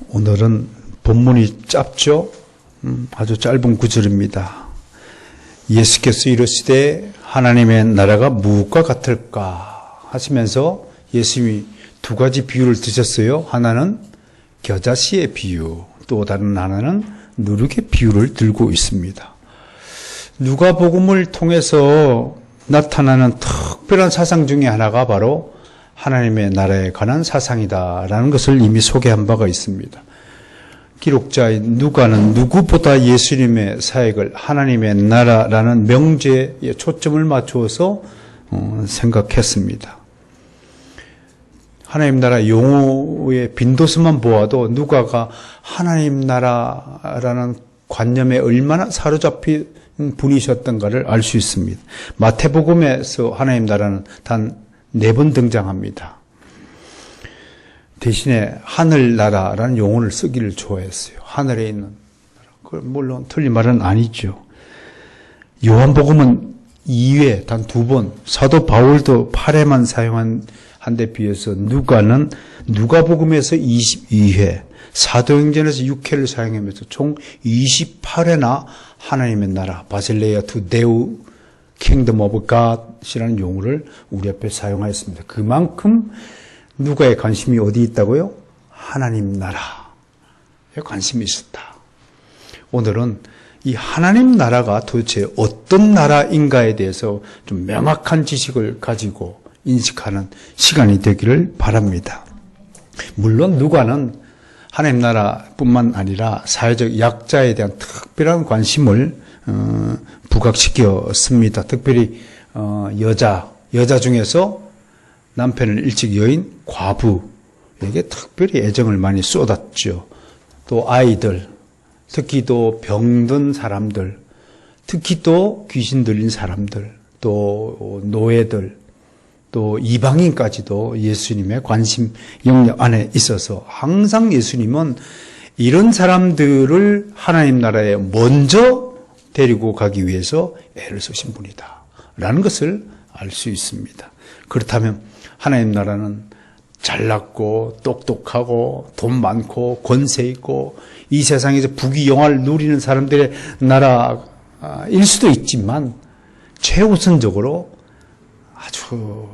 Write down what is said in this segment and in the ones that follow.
오늘은 본문이 짧죠? 아주 짧은 구절입니다. 예수께서 이르시되 하나님의 나라가 무엇과 같을까 하시면서 예수님이 두 가지 비유를 드셨어요. 하나는 겨자씨의 비유, 또 다른 하나는 누룩의 비유를 들고 있습니다. 누가복음을 통해서 나타나는 특별한 사상 중에 하나가 바로 하나님의 나라에 관한 사상이다라는 것을 이미 소개한 바가 있습니다. 기록자인 누가는 누구보다 예수님의 사역을 하나님의 나라라는 명제에 초점을 맞추어서 생각했습니다. 하나님 나라 용어의 빈도수만 보아도 누가가 하나님 나라라는 관념에 얼마나 사로잡힌 분이셨던가를 알 수 있습니다. 마태복음에서 하나님 나라는 단 4번 등장합니다. 대신에 하늘나라라는 용어를 쓰기를 좋아했어요. 하늘에 있는 나라. 물론 틀린 말은 아니죠. 요한복음은 2회, 단 2번, 사도 바울도 8회만 사용한 데 비해서 누가는 누가복음에서 22회, 사도행전에서 6회를 사용하면서 총 28회나 하나님의 나라, 바실레아 투 데우 킹덤 오브 갓이라는 용어를 우리 앞에 사용하였습니다. 그만큼 누가의 관심이 어디 있다고요? 하나님 나라에 관심이 있었다. 오늘은 이 하나님 나라가 도대체 어떤 나라인가에 대해서 좀 명확한 지식을 가지고 인식하는 시간이 되기를 바랍니다. 물론 누가는 하나님 나라뿐만 아니라 사회적 약자에 대한 특별한 관심을 부각시켰습니다. 특별히 여자 중에서 남편을 일찍 여인 과부에게 특별히 애정을 많이 쏟았죠. 또 아이들, 특히 또 병든 사람들, 특히 또 귀신 들린 사람들, 또 노예들, 또 이방인까지도 예수님의 관심 영역 안에 있어서 항상 예수님은 이런 사람들을 하나님 나라에 먼저 데리고 가기 위해서 애를 쓰신 분이다 라는 것을 알 수 있습니다. 그렇다면 하나님 나라는 잘났고 똑똑하고 돈 많고 권세 있고 이 세상에서 부귀영화를 누리는 사람들의 나라일 수도 있지만 최우선적으로 아주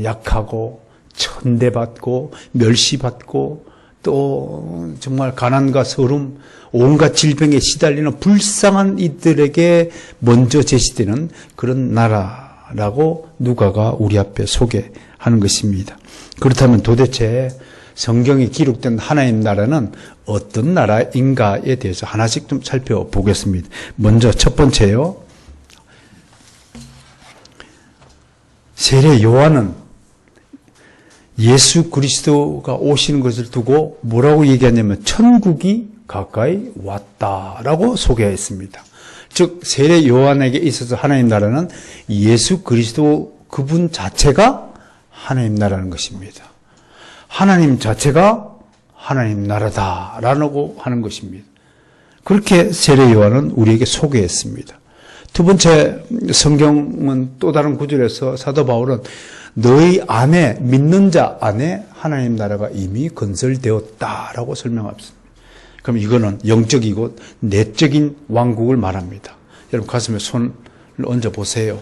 약하고 천대받고 멸시받고 또 정말 가난과 서름, 온갖 질병에 시달리는 불쌍한 이들에게 먼저 제시되는 그런 나라라고 누가가 우리 앞에 소개하는 것입니다. 그렇다면 도대체 성경에 기록된 하나님 나라는 어떤 나라인가에 대해서 하나씩 좀 살펴보겠습니다. 먼저 첫 번째요. 세례 요한은 예수 그리스도가 오시는 것을 두고 뭐라고 얘기하냐면 천국이 가까이 왔다라고 소개했습니다. 즉 세례 요한에게 있어서 하나님 나라는 예수 그리스도 그분 자체가 하나님 나라는 것입니다. 하나님 자체가 하나님 나라다라고 하는 것입니다. 그렇게 세례 요한은 우리에게 소개했습니다. 두 번째 성경은 또 다른 구절에서 사도 바울은 너희 안에 믿는 자 안에 하나님 나라가 이미 건설되었다라고 설명합니다. 그럼 이거는 영적이고 내적인 왕국을 말합니다. 여러분 가슴에 손을 얹어 보세요.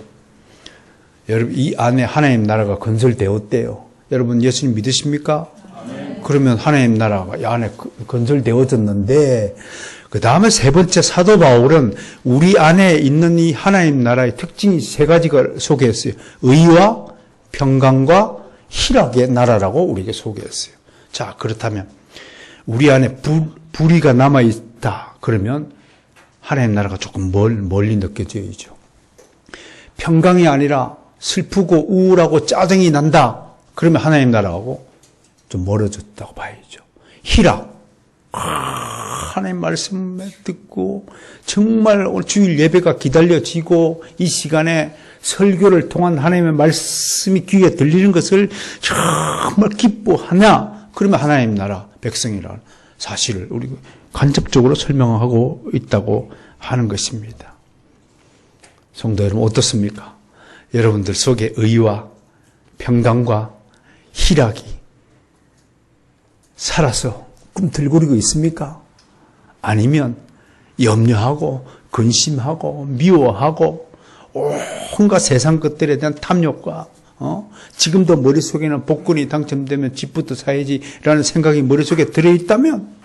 여러분 이 안에 하나님 나라가 건설되었대요. 여러분 예수님 믿으십니까? 아멘. 그러면 하나님 나라가 이 안에 건설되어졌는데 그 다음에 세 번째 사도 바울은 우리 안에 있는 이 하나님 나라의 특징이 세 가지가 소개했어요. 의와 평강과 희락의 나라라고 우리에게 소개했어요. 자, 그렇다면 우리 안에 불의가 남아있다. 그러면 하나님 나라가 조금 멀리 느껴져야죠. 평강이 아니라 슬프고 우울하고 짜증이 난다. 그러면 하나님 나라하고 좀 멀어졌다고 봐야죠. 희락. 하나님 말씀을 듣고 정말 오늘 주일 예배가 기다려지고 이 시간에 설교를 통한 하나님의 말씀이 귀에 들리는 것을 정말 기뻐하냐? 그러면 하나님 나라 백성이라는 사실을 우리가 간접적으로 설명하고 있다고 하는 것입니다. 성도 여러분 어떻습니까? 여러분들 속에 의와 평강과 희락이 살아서 꿈틀거리고 있습니까? 아니면 염려하고 근심하고 미워하고 온갖 세상 것들에 대한 탐욕과 지금도 머릿속에는 복권이 당첨되면 집부터 사야지라는 생각이 머릿속에 들어있다면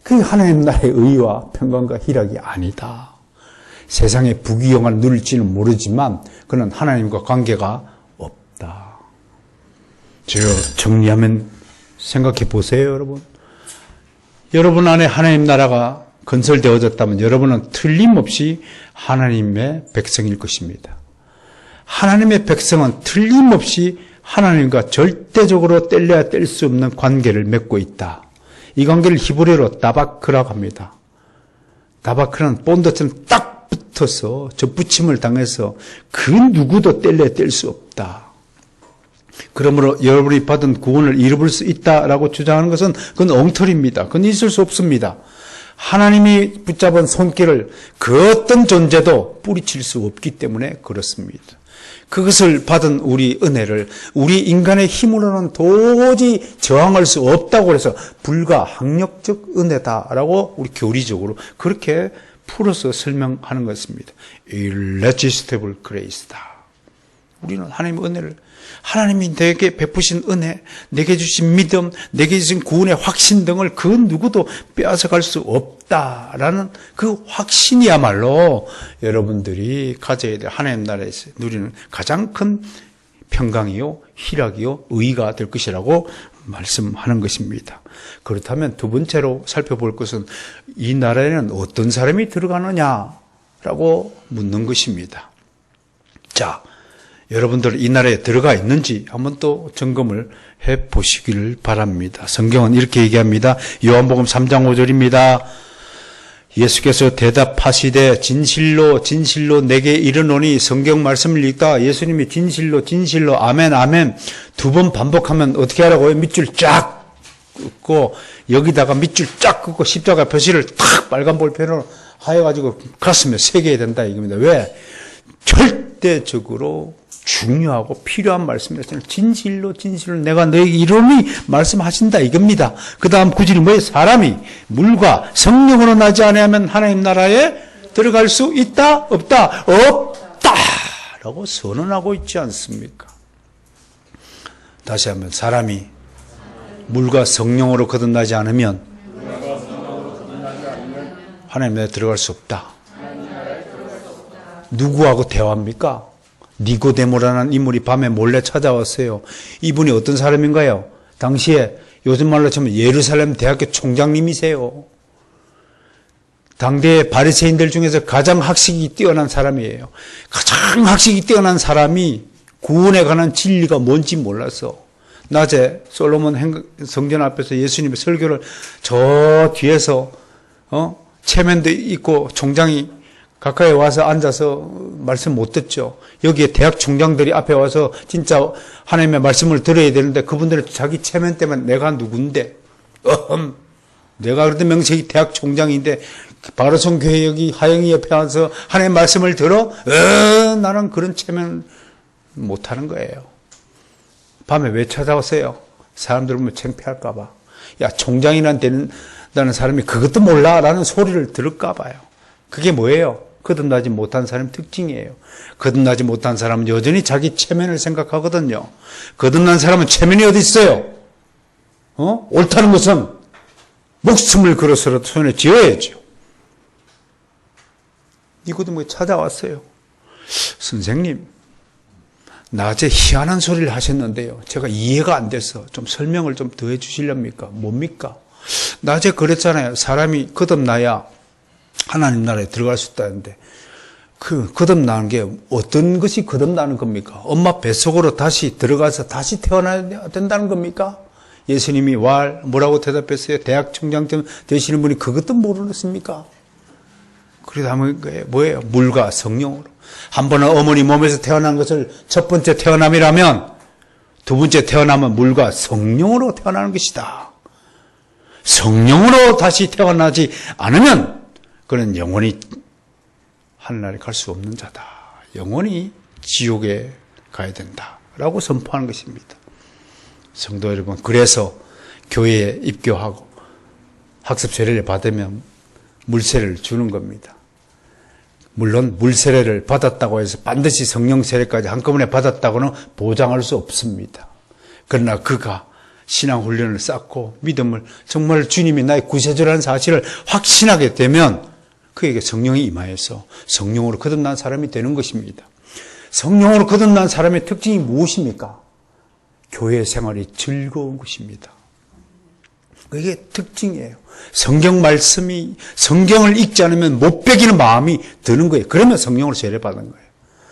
그게 하나님 나라의 의와 평강과 희락이 아니다. 세상의 부귀영화를 누릴지는 모르지만 그는 하나님과 관계가 없다. 제가 정리하면 생각해 보세요, 여러분. 여러분 안에 하나님 나라가 건설되어졌다면 여러분은 틀림없이 하나님의 백성일 것입니다. 하나님의 백성은 틀림없이 하나님과 절대적으로 뗄래야 뗄 수 없는 관계를 맺고 있다. 이 관계를 히브리어로 다바크라고 합니다. 다바크는 본드처럼 딱 붙어서 접붙임을 당해서 그 누구도 뗄래야 뗄 수 없다. 그러므로 여러분이 받은 구원을 잃어버릴 수 있다라고 주장하는 것은 그건 엉터리입니다. 그건 있을 수 없습니다. 하나님이 붙잡은 손길을 그 어떤 존재도 뿌리칠 수 없기 때문에 그렇습니다. 그것을 받은 우리 은혜를 우리 인간의 힘으로는 도저히 저항할 수 없다고 해서 불가항력적 은혜다라고 우리 교리적으로 그렇게 풀어서 설명하는 것입니다. irresistible grace다. 우리는 하나님의 은혜를 하나님이 내게 베푸신 은혜, 내게 주신 믿음, 내게 주신 구원의 확신 등을 그 누구도 빼앗아갈 수 없다라는 그 확신이야말로 여러분들이 가져야 될 하나님 나라에서 누리는 가장 큰 평강이요, 희락이요, 의의가 될 것이라고 말씀하는 것입니다. 그렇다면 두 번째로 살펴볼 것은 이 나라에는 어떤 사람이 들어가느냐라고 묻는 것입니다. 자, 여러분들 이 나라에 들어가 있는지 한번 또 점검을 해 보시기를 바랍니다. 성경은 이렇게 얘기합니다. 요한복음 3장 5절입니다. 예수께서 대답하시되 진실로 진실로 내게 이르노니 성경 말씀을 읽다 예수님이 진실로 진실로 아멘 아멘 두 번 반복하면 어떻게 하라고요? 밑줄 쫙 긋고 여기다가 밑줄 쫙 긋고 십자가 표시를 탁 빨간 볼펜으로 하여가지고 가슴에 새겨야 된다 이겁니다. 왜? 절대적으로 중요하고 필요한 말씀이었어요. 진실로 진실로 내가 너에게 이르노니 말씀하신다 이겁니다. 그 다음 구절이 뭐예요? 사람이 물과 성령으로 나지 아니하면 하나님 나라에 들어갈 수 있다? 없다? 없다! 라고 선언하고 있지 않습니까? 다시 한번 사람이 물과 성령으로 거듭나지 않으면 하나님 나라에 들어갈 수 없다. 누구하고 대화합니까? 니고데모라는 인물이 밤에 몰래 찾아왔어요. 이분이 어떤 사람인가요? 당시에 요즘 말로 치면 예루살렘 대학교 총장님이세요. 당대의 바리새인들 중에서 가장 학식이 뛰어난 사람이에요. 가장 학식이 뛰어난 사람이 구원에 관한 진리가 뭔지 몰라서 낮에 솔로몬 성전 앞에서 예수님의 설교를 저 뒤에서 체면도 있고 총장이 가까이 와서 앉아서 말씀 못 듣죠. 여기에 대학 총장들이 앞에 와서 진짜 하나님의 말씀을 들어야 되는데 그분들은 자기 체면 때문에 내가 누군데 내가 그래도 명색이 대학 총장인데 바로선 교회 여기 하영이 옆에 와서 하나님의 말씀을 들어 나는 그런 체면 못하는 거예요. 밤에 왜 찾아왔어요? 사람들 보면 창피할까 봐. 야 총장이란 된다는 사람이 그것도 몰라 라는 소리를 들을까 봐요. 그게 뭐예요? 거듭나지 못한 사람의 특징이에요. 거듭나지 못한 사람은 여전히 자기 체면을 생각하거든요. 거듭난 사람은 체면이 어디 있어요? 옳다는 것은 목숨을 걸어서라도 손에 쥐어야죠. 니고데모가 찾아왔어요. 선생님, 낮에 희한한 소리를 하셨는데요. 제가 이해가 안 돼서 좀 설명을 좀 더 해주시렵니까? 뭡니까? 낮에 그랬잖아요. 사람이 거듭나야 하나님 나라에 들어갈 수 있다는데 그 거듭나는 게 어떤 것이 거듭나는 겁니까? 엄마 뱃속으로 다시 들어가서 다시 태어나야 된다는 겁니까? 예수님이 뭐라고 대답했어요? 대학 총장쯤 되시는 분이 그것도 모르겠습니까? 그래도 하면 뭐예요? 물과 성령으로. 한 번은 어머니 몸에서 태어난 것을 첫 번째 태어남이라면 두 번째 태어남은 물과 성령으로 태어나는 것이다. 성령으로 다시 태어나지 않으면 그는 영원히 하늘나라에 갈 수 없는 자다. 영원히 지옥에 가야 된다. 라고 선포하는 것입니다. 성도 여러분, 그래서 교회에 입교하고 학습 세례를 받으면 물세례를 주는 겁니다. 물론 물세례를 받았다고 해서 반드시 성령 세례까지 한꺼번에 받았다고는 보장할 수 없습니다. 그러나 그가 신앙 훈련을 쌓고 믿음을 정말 주님이 나의 구세주라는 사실을 확신하게 되면 그에게 성령이 임하여서 성령으로 거듭난 사람이 되는 것입니다. 성령으로 거듭난 사람의 특징이 무엇입니까? 교회 생활이 즐거운 것입니다. 그게 특징이에요. 성경 말씀이, 성경을 읽지 않으면 못 배기는 마음이 드는 거예요. 그러면 성령으로 세례받은 거예요.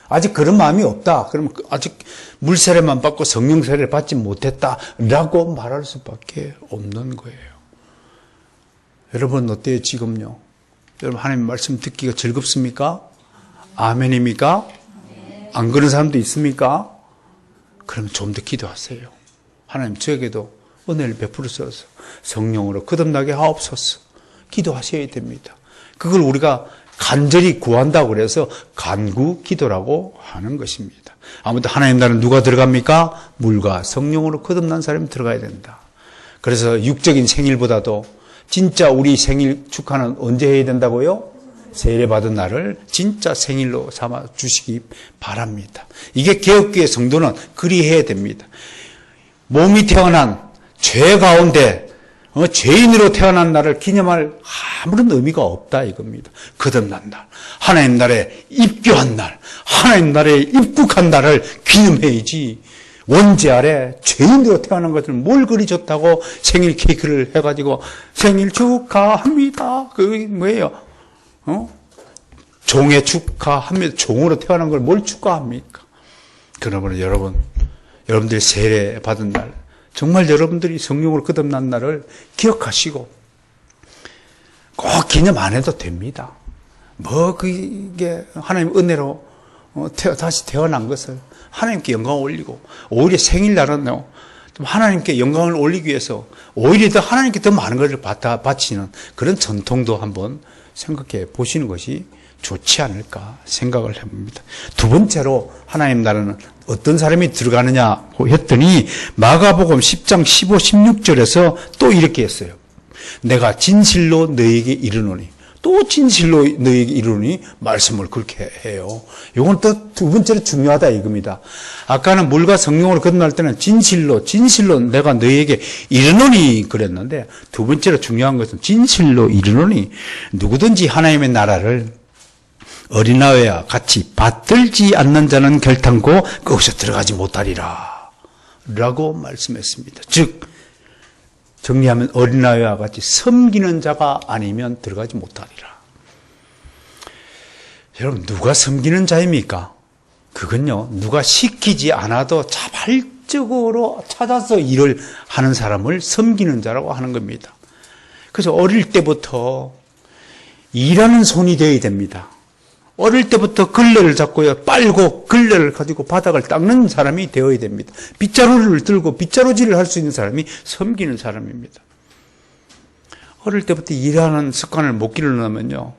아직 그런 마음이 없다. 그러면 아직 물세례만 받고 성령 세례를 받지 못했다라고 말할 수밖에 없는 거예요. 여러분 어때요 지금요? 여러분 하나님 말씀 듣기가 즐겁습니까? 아멘입니까? 안 그런 사람도 있습니까? 그러면 좀 더 기도하세요. 하나님 저에게도 은혜를 베풀어서 성령으로 거듭나게 하옵소서. 기도하셔야 됩니다. 그걸 우리가 간절히 구한다고 그래서 간구 기도라고 하는 것입니다. 아무튼 하나님 나라는 누가 들어갑니까? 물과 성령으로 거듭난 사람이 들어가야 된다. 그래서 육적인 생일보다도 진짜 우리 생일 축하는 언제 해야 된다고요? 세례받은 날을 진짜 생일로 삼아 주시기 바랍니다. 이게 개혁교회 성도는 그리해야 됩니다. 몸이 태어난 죄 가운데 죄인으로 태어난 날을 기념할 아무런 의미가 없다 이겁니다. 거듭난 날, 하나님 나라에 입교한 날, 하나님 나라에 입국한 날을 기념해야지 원죄 아래 죄인으로 태어난 것을 뭘 그리 좋다고 생일 케이크를 해가지고 생일 축하합니다. 그게 뭐예요? 종의 축하합니다. 종으로 태어난 걸 뭘 축하합니까? 그러므로 여러분들이 세례 받은 날, 정말 여러분들이 성령으로 거듭난 날을 기억하시고 꼭 기념 안 해도 됩니다. 그게 하나님 은혜로 다시 태어난 것을 하나님께 영광을 올리고 오히려 생일날은 하나님께 영광을 올리기 위해서 오히려 더 하나님께 더 많은 것을 바치는 그런 전통도 한번 생각해 보시는 것이 좋지 않을까 생각을 해봅니다. 두 번째로 하나님 나라는 어떤 사람이 들어가느냐고 했더니 마가복음 10장 15, 16절에서 또 이렇게 했어요. 내가 진실로 너에게 이르노니, 또 진실로 너에게 이르노니 말씀을 그렇게 해요. 이건 또 두 번째로 중요하다 이겁니다. 아까는 물과 성령으로 거듭날 때는 진실로 내가 너에게 이르노니 그랬는데 두 번째로 중요한 것은 진실로 이르노니 누구든지 하나님의 나라를 어린아이와 같이 받들지 않는 자는 결탄코 거기서 들어가지 못하리라 라고 말씀했습니다. 즉 정리하면 어린아이와 같이 섬기는 자가 아니면 들어가지 못하리라. 여러분 누가 섬기는 자입니까? 그건요 누가 시키지 않아도 자발적으로 찾아서 일을 하는 사람을 섬기는 자라고 하는 겁니다. 그래서 어릴 때부터 일하는 손이 되어야 됩니다. 어릴 때부터 걸레를 잡고요, 빨고 걸레를 가지고 바닥을 닦는 사람이 되어야 됩니다. 빗자루를 들고 빗자루질을 할 수 있는 사람이 섬기는 사람입니다. 어릴 때부터 일하는 습관을 못 기르려면요,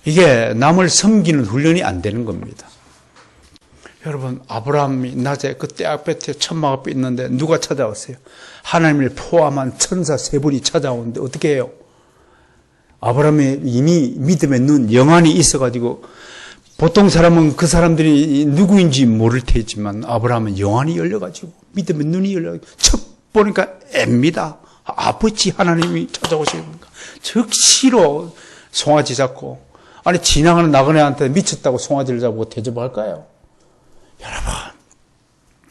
이게 남을 섬기는 훈련이 안 되는 겁니다. 여러분, 아브라함이 낮에 그때 앞에 천막 앞에 있는데 누가 찾아왔어요? 하나님을 포함한 천사 세 분이 찾아오는데 어떻게 해요? 아브라함의 이미 믿음의 눈, 영안이 있어가지고 보통 사람은 그 사람들이 누구인지 모를 테지만 아브라함은 영안이 열려가지고 믿음의 눈이 열려가지고 척 보니까 앱니다. 아버지 하나님이 찾아오시니까 즉시로 송아지 잡고, 아니 지나가는 나그네한테 미쳤다고 송아지를 잡고 대접할까요? 여러분,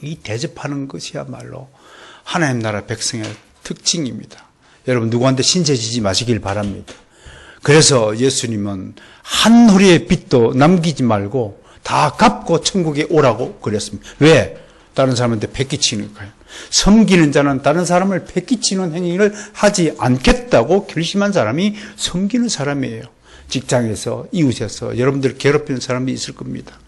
이 대접하는 것이야말로 하나님 나라 백성의 특징입니다. 여러분 누구한테 신세지지 마시길 바랍니다. 그래서 예수님은 한 후리의 빚도 남기지 말고 다 갚고 천국에 오라고 그랬습니다. 왜? 다른 사람한테 패기치니까요. 섬기는 자는 다른 사람을 패기치는 행위를 하지 않겠다고 결심한 사람이 섬기는 사람이에요. 직장에서, 이웃에서 여러분들 괴롭히는 사람이 있을 겁니다.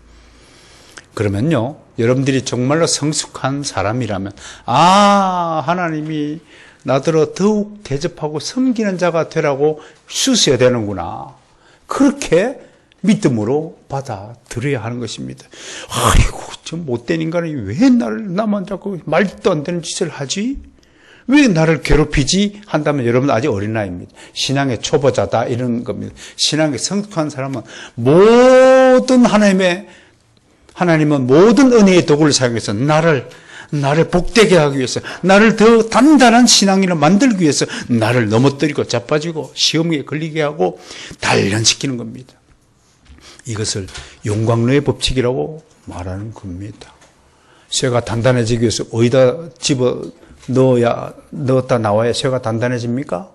그러면요, 여러분들이 정말로 성숙한 사람이라면, 하나님이 나더러 더욱 대접하고 섬기는 자가 되라고 쓰셔야 되는구나. 그렇게 믿음으로 받아들여야 하는 것입니다. 아이고, 저 못된 인간이 왜 나만 자꾸 말도 안 되는 짓을 하지? 왜 나를 괴롭히지? 한다면 여러분 아직 어린아이입니다. 신앙의 초보자다 이런 겁니다. 신앙에 성숙한 사람은 하나님은 모든 은혜의 도구를 사용해서 나를 복되게 하기 위해서, 나를 더 단단한 신앙인을 만들기 위해서 나를 넘어뜨리고 자빠지고 시험에 걸리게 하고 단련시키는 겁니다. 이것을 용광로의 법칙이라고 말하는 겁니다. 쇠가 단단해지기 위해서 어디다 집어 넣었다 나와야 쇠가 단단해집니까?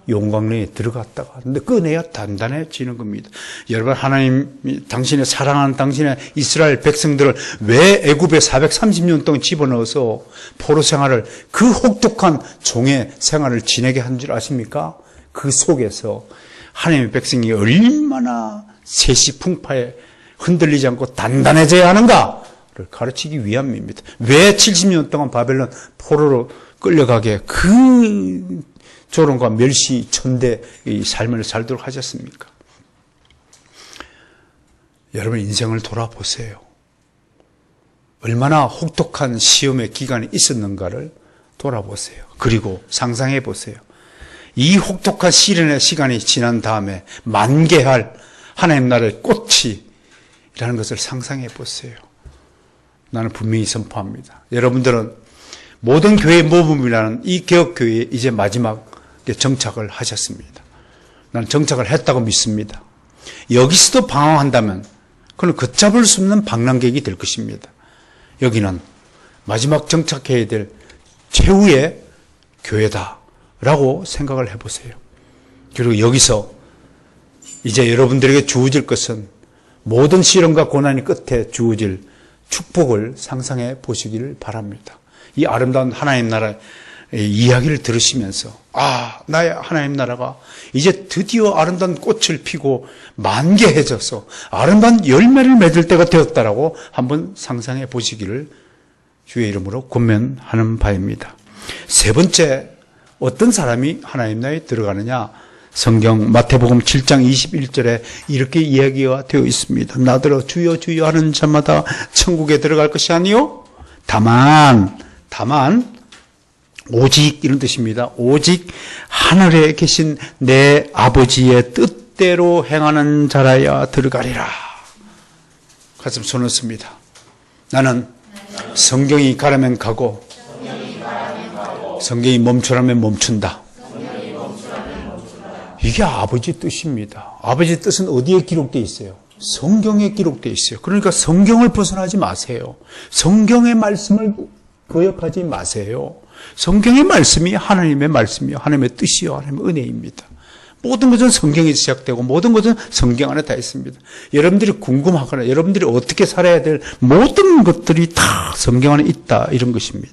용광로에 들어갔다가 근데 꺼내야 단단해지는 겁니다. 여러분, 하나님 당신의 사랑하는 당신의 이스라엘 백성들을 왜 애굽에 430년 동안 집어넣어서 포로 생활을, 그 혹독한 종의 생활을 지내게 한 줄 아십니까? 그 속에서 하나님의 백성이 얼마나 세시풍파에 흔들리지 않고 단단해져야 하는가를 가르치기 위함입니다. 왜 70년 동안 바벨론 포로로 끌려가게 그 조롱과 멸시 천대의 삶을 살도록 하셨습니까? 여러분, 인생을 돌아보세요. 얼마나 혹독한 시험의 기간이 있었는가를 돌아보세요. 그리고 상상해 보세요. 이 혹독한 시련의 시간이 지난 다음에 만개할 하나님 나라의 꽃이라는 것을 상상해 보세요. 나는 분명히 선포합니다. 여러분들은 모든 교회의 모범이라는 이 개혁교회에 이제 마지막 정착을 하셨습니다. 나는 정착을 했다고 믿습니다. 여기서도 방황한다면 그는 걷잡을 수 없는 방랑객이 될 것입니다. 여기는 마지막 정착해야 될 최후의 교회다라고 생각을 해보세요. 그리고 여기서 이제 여러분들에게 주어질 것은 모든 시련과 고난이 끝에 주어질 축복을 상상해 보시기를 바랍니다. 이 아름다운 하나님 나라의 이야기를 들으시면서 나의 하나님 나라가 이제 드디어 아름다운 꽃을 피고 만개해져서 아름다운 열매를 맺을 때가 되었다라고 한번 상상해 보시기를 주의 이름으로 권면하는 바입니다. 세 번째, 어떤 사람이 하나님 나라에 들어가느냐? 성경 마태복음 7장 21절에 이렇게 이야기가 되어 있습니다. 나더러 주여 주여 하는 자마다 천국에 들어갈 것이 아니요 다만 오직 이런 뜻입니다. 오직 하늘에 계신 내 아버지의 뜻대로 행하는 자라야 들어가리라. 가슴 손을 씁니다. 나는 성경이 가라면 가고 성경이 멈추라면 멈춘다. 이게 아버지 뜻입니다. 아버지 뜻은 어디에 기록되어 있어요? 성경에 기록되어 있어요. 그러니까 성경을 벗어나지 마세요. 성경의 말씀을 거역하지 마세요. 성경의 말씀이 하나님의 말씀이요, 하나님의 뜻이요, 하나님의 은혜입니다. 모든 것은 성경에서 시작되고 모든 것은 성경 안에 다 있습니다. 여러분들이 궁금하거나 여러분들이 어떻게 살아야 될 모든 것들이 다 성경 안에 있다, 이런 것입니다.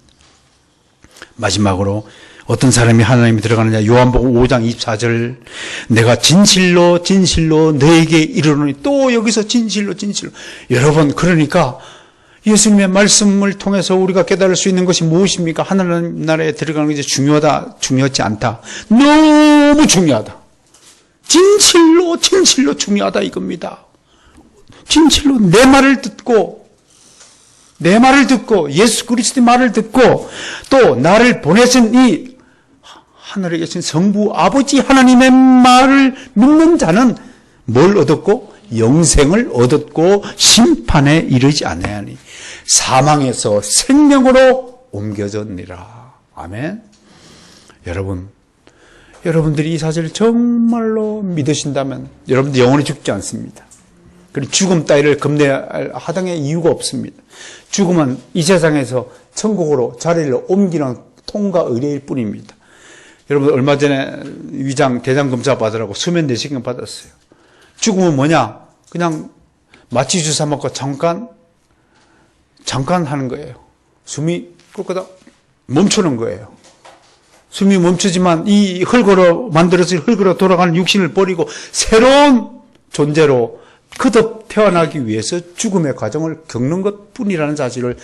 마지막으로 어떤 사람이 하나님이 들어가느냐? 요한복음 5장 24절, 내가 진실로 진실로 너에게 이르노니, 또 여기서 진실로 여러분, 그러니까 예수님의 말씀을 통해서 우리가 깨달을 수 있는 것이 무엇입니까? 하나님 나라에 들어가는 것이 중요하다, 중요하지 않다. 너무 중요하다. 진실로 중요하다 이겁니다. 진실로 내 말을 듣고 예수 그리스도의 말을 듣고 또 나를 보내신 이 하늘에 계신 성부 아버지 하나님의 말을 믿는 자는 뭘 얻었고? 영생을 얻었고 심판에 이르지 아니하니 사망에서 생명으로 옮겨졌느니라. 아멘. 여러분들이 이 사실을 정말로 믿으신다면 여러분들 영원히 죽지 않습니다. 그리고 죽음 따위를 겁내할 하등의 이유가 없습니다. 죽음은 이 세상에서 천국으로 자리를 옮기는 통과 의례일 뿐입니다. 여러분, 얼마 전에 위장 대장 검사 받으라고 수면 내시경 받았어요. 죽음은 뭐냐? 그냥 마취 주사 맞고 잠깐 하는 거예요. 숨이 그러다 멈추는 거예요. 숨이 멈추지만 이 흙으로 만들어진 흙으로 돌아가는 육신을 버리고 새로운 존재로 거듭 태어나기 위해서 죽음의 과정을 겪는 것뿐이라는 사실을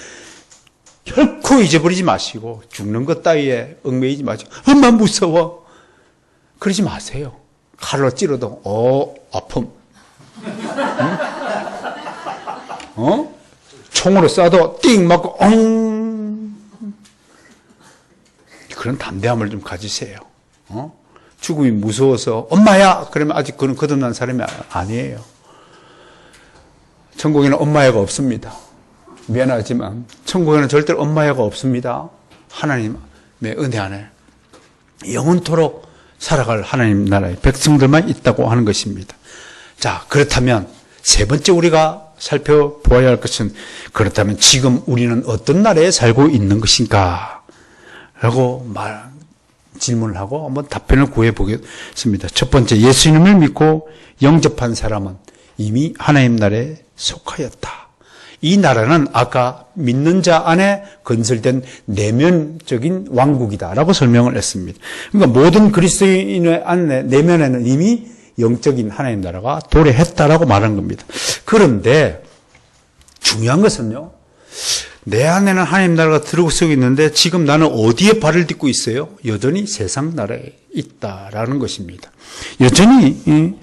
결코 잊어버리지 마시고, 죽는 것 따위에 얽매이지 마시고, 엄마 무서워, 그러지 마세요. 칼로 찌르도 아픔, 총으로 쏴도 띵 맞고 그런 담대함을 좀 가지세요. 죽음이 무서워서 엄마야 그러면 아직 그런 거듭난 사람이 아니에요. 천국에는 엄마야가 없습니다. 미안하지만 천국에는 절대로 엄마야가 없습니다. 하나님의 은혜 안에 영원토록 살아갈 하나님 나라의 백성들만 있다고 하는 것입니다. 자, 그렇다면 세 번째 우리가 살펴보아야 할 것은, 그렇다면 지금 우리는 어떤 나라에 살고 있는 것인가? 라고 질문을 하고 한번 답변을 구해 보겠습니다. 첫 번째, 예수님을 믿고 영접한 사람은 이미 하나님 나라에 속하였다. 이 나라는 아까 믿는 자 안에 건설된 내면적인 왕국이다라고 설명을 했습니다. 그러니까 모든 그리스도인의 안에 내면에는 이미 영적인 하나님 나라가 도래했다라고 말한 겁니다. 그런데 중요한 것은요, 내 안에는 하나님 나라가 들어서고 있는데 지금 나는 어디에 발을 딛고 있어요? 여전히 세상 나라에 있다라는 것입니다. 여전히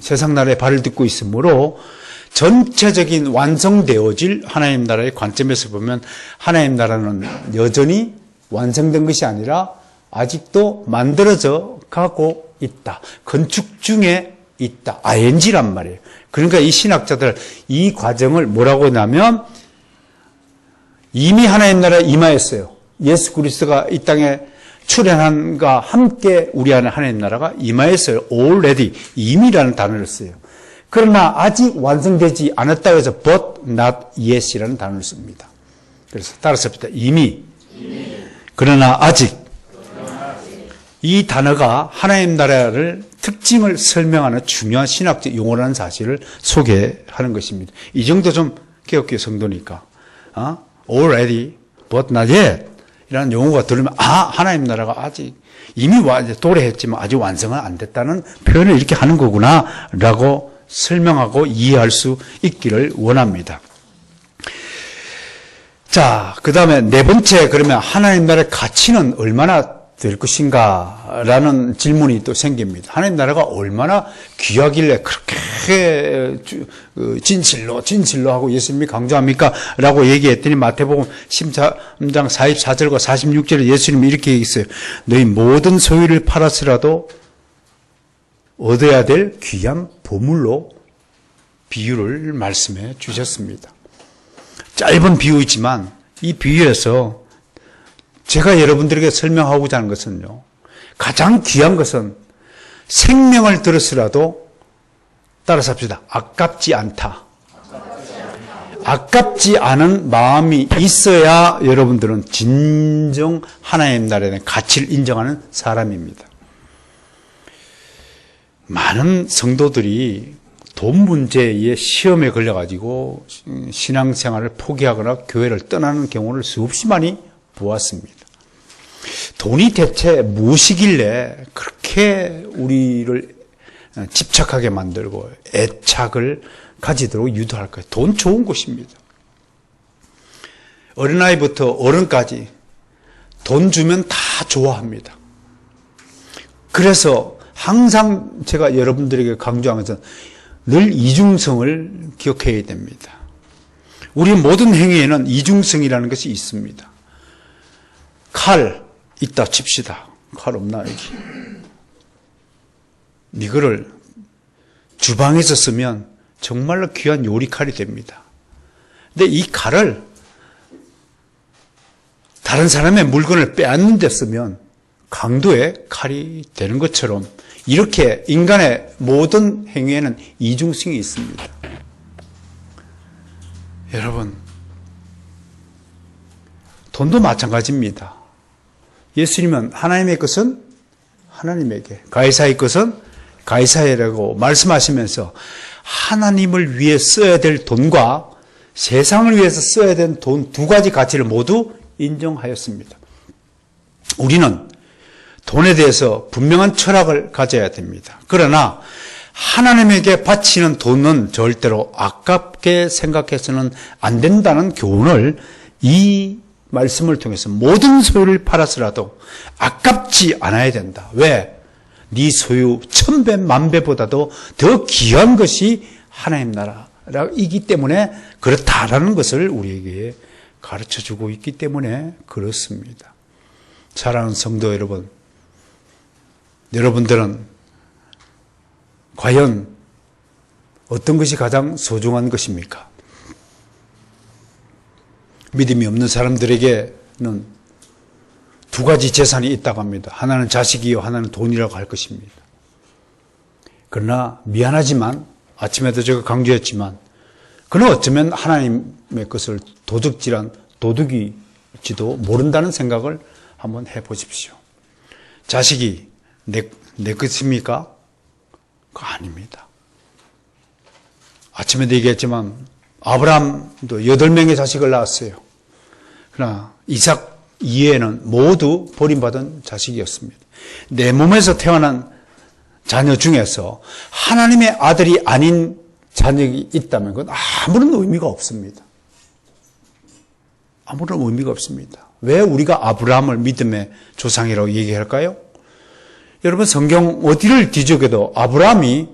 세상 나라에 발을 딛고 있으므로 전체적인 완성되어질 하나님 나라의 관점에서 보면 하나님 나라는 여전히 완성된 것이 아니라 아직도 만들어져 가고 있다. 건축 중에 있다. ING란 말이에요. 그러니까 이 신학자들 이 과정을 뭐라고 하냐면 이미 하나님 나라에 임하였어요. 예수 그리스도가 이 땅에 출현한과 함께 우리 안에 하나님 나라가 임하였어요. already, 이미라는 단어를 써요. 그러나 아직 완성되지 않았다고 해서 but not yet이라는 단어를 씁니다. 그래서 따라서 이미. 그러나 아직. 이 단어가 하나님 나라를 특징을 설명하는 중요한 신학적 용어라는 사실을 소개하는 것입니다. 이 정도 좀 개혁교회 성도니까 already but not yet 이라는 용어가 들으면 하나님 나라가 아직 이미 도래했지만 아직 완성은 안 됐다는 표현을 이렇게 하는 거구나 라고 설명하고 이해할 수 있기를 원합니다. 자, 그 다음에 네 번째, 그러면 하나님 나라의 가치는 얼마나 될 것인가 라는 질문이 또 생깁니다. 하나님 나라가 얼마나 귀하길래 그렇게 진실로 하고 예수님이 강조합니까? 라고 얘기했더니 마태복음 13장 44절과 46절에 예수님이 이렇게 얘기했어요. 너희 모든 소유를 팔았으라도 얻어야 될 귀한 보물로 비유를 말씀해 주셨습니다. 짧은 비유이지만 이 비유에서 제가 여러분들에게 설명하고자 하는 것은요, 가장 귀한 것은 생명을 들었으라도 따라서 합시다. 아깝지 않다. 아깝지 않은 마음이 있어야 여러분들은 진정 하나님 나라에 대한 가치를 인정하는 사람입니다. 많은 성도들이 돈 문제의 시험에 걸려가지고 신앙생활을 포기하거나 교회를 떠나는 경우를 수없이 많이 보았습니다. 돈이 대체 무엇이길래 그렇게 우리를 집착하게 만들고 애착을 가지도록 유도할까요? 돈 좋은 것입니다. 어린아이부터 어른까지 돈 주면 다 좋아합니다. 그래서 항상 제가 여러분들에게 강조하는 것은 늘 이중성을 기억해야 됩니다. 우리 모든 행위에는 이중성이라는 것이 있습니다. 칼 있다 칩시다. 칼 없나 여기. 이거를 주방에서 쓰면 정말로 귀한 요리칼이 됩니다. 근데 이 칼을 다른 사람의 물건을 빼앗는 데 쓰면 강도의 칼이 되는 것처럼 이렇게 인간의 모든 행위에는 이중성이 있습니다. 여러분, 돈도 마찬가지입니다. 예수님은 하나님의 것은 하나님에게, 가이사의 것은 가이사에라고 말씀하시면서 하나님을 위해 써야 될 돈과 세상을 위해서 써야 되는 돈 두 가지 가치를 모두 인정하였습니다. 우리는 돈에 대해서 분명한 철학을 가져야 됩니다. 그러나 하나님에게 바치는 돈은 절대로 아깝게 생각해서는 안 된다는 교훈을 이 말씀을 통해서 모든 소유를 팔아서라도 아깝지 않아야 된다. 왜? 네 소유 1000배, 10,000배보다도 더 귀한 것이 하나님 나라 이기 때문에 그렇다라는 것을 우리에게 가르쳐주고 있기 때문에 그렇습니다. 사랑하는 성도 여러분, 여러분들은 과연 어떤 것이 가장 소중한 것입니까? 믿음이 없는 사람들에게는 두 가지 재산이 있다고 합니다. 하나는 자식이요, 하나는 돈이라고 할 것입니다. 그러나 미안하지만 아침에도 제가 강조했지만 그는 어쩌면 하나님의 것을 도적질한 도둑일지도 모른다는 생각을 한번 해보십시오. 자식이 내 것입니까? 그거 아닙니다. 아침에도 얘기했지만 아브라함도 8명의 자식을 낳았어요. 그러나 이삭 이외에는 모두 버림받은 자식이었습니다. 내 몸에서 태어난 자녀 중에서 하나님의 아들이 아닌 자녀가 있다면 그건 아무런 의미가 없습니다. 아무런 의미가 없습니다. 왜 우리가 아브라함을 믿음의 조상이라고 얘기할까요? 여러분 성경 어디를 뒤적여도 아브라함이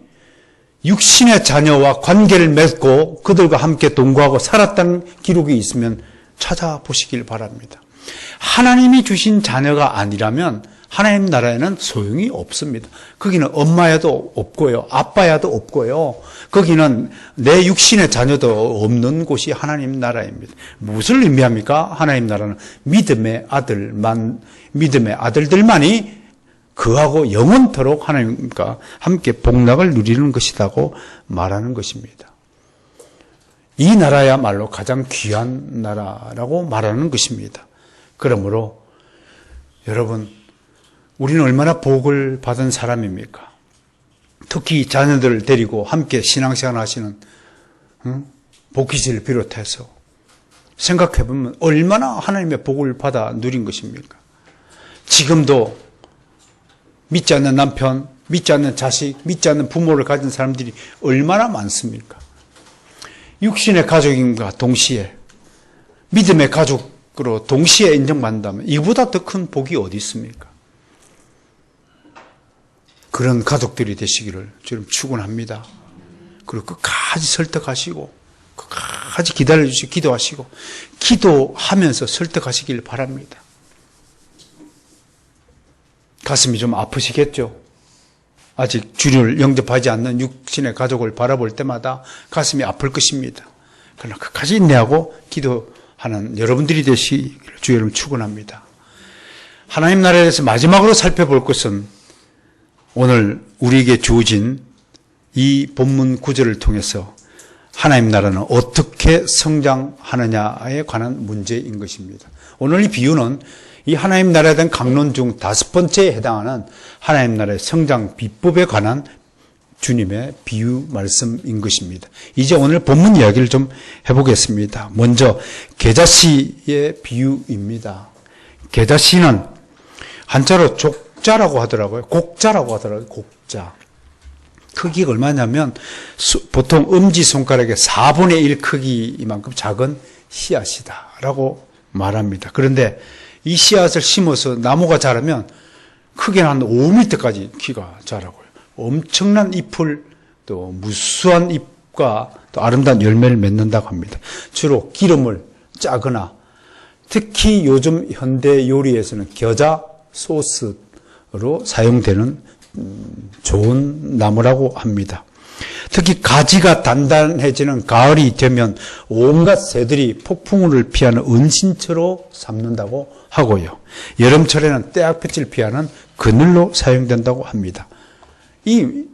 육신의 자녀와 관계를 맺고 그들과 함께 동거하고 살았다는 기록이 있으면 찾아보시길 바랍니다. 하나님이 주신 자녀가 아니라면 하나님 나라에는 소용이 없습니다. 거기는 엄마야도 없고요. 아빠야도 없고요. 거기는 내 육신의 자녀도 없는 곳이 하나님 나라입니다. 무엇을 의미합니까? 하나님 나라는 믿음의 아들들만이 그하고 영원토록 하나님과 함께 복락을 누리는 것이라고 말하는 것입니다. 이 나라야말로 가장 귀한 나라라고 말하는 것입니다. 그러므로 여러분, 우리는 얼마나 복을 받은 사람입니까? 특히 자녀들을 데리고 함께 신앙생활 하시는 복귀씨를 비롯해서 생각해보면 얼마나 하나님의 복을 받아 누린 것입니까? 지금도 믿지 않는 남편, 믿지 않는 자식, 믿지 않는 부모를 가진 사람들이 얼마나 많습니까? 육신의 가족인과 동시에 믿음의 가족으로 동시에 인정받는다면 이보다 더 큰 복이 어디 있습니까? 그런 가족들이 되시기를 주님 축원합니다. 그리고 끝까지 설득하시고 끝까지 기다려주시고 기도하시고 기도하면서 설득하시길 바랍니다. 가슴이 좀 아프시겠죠? 아직 주를 영접하지 않는 육신의 가족을 바라볼 때마다 가슴이 아플 것입니다. 그러나 끝까지 인내하고 기도하는 여러분들이 되시기를 주의 이름으로 축원합니다. 하나님 나라에 대해서 마지막으로 살펴볼 것은 오늘 우리에게 주어진 이 본문 구절을 통해서 하나님 나라는 어떻게 성장하느냐에 관한 문제인 것입니다. 오늘 이 비유는 이 하나님 나라에 대한 강론 중 5번째에 해당하는 하나님 나라의 성장 비법에 관한 주님의 비유 말씀인 것입니다. 이제 오늘 본문 이야기를 좀 해보겠습니다. 먼저 계자씨의 비유입니다. 계자씨는 한자로 족자라고 하더라고요. 곡자라고 하더라고요. 곡자. 크기가 얼마냐면 보통 엄지손가락의 4분의 1 크기만큼 작은 씨앗이다라고 말합니다. 그런데 이 씨앗을 심어서 나무가 자라면 크게는 한 5m까지 키가 자라고요. 엄청난 잎을 또 무수한 잎과 또 아름다운 열매를 맺는다고 합니다. 주로 기름을 짜거나 특히 요즘 현대 요리에서는 겨자 소스로 사용되는 좋은 나무라고 합니다. 특히 가지가 단단해지는 가을이 되면 온갖 새들이 폭풍우를 피하는 은신처로 삼는다고 하고요. 여름철에는 떼약볕을 피하는 그늘로 사용된다고 합니다. 이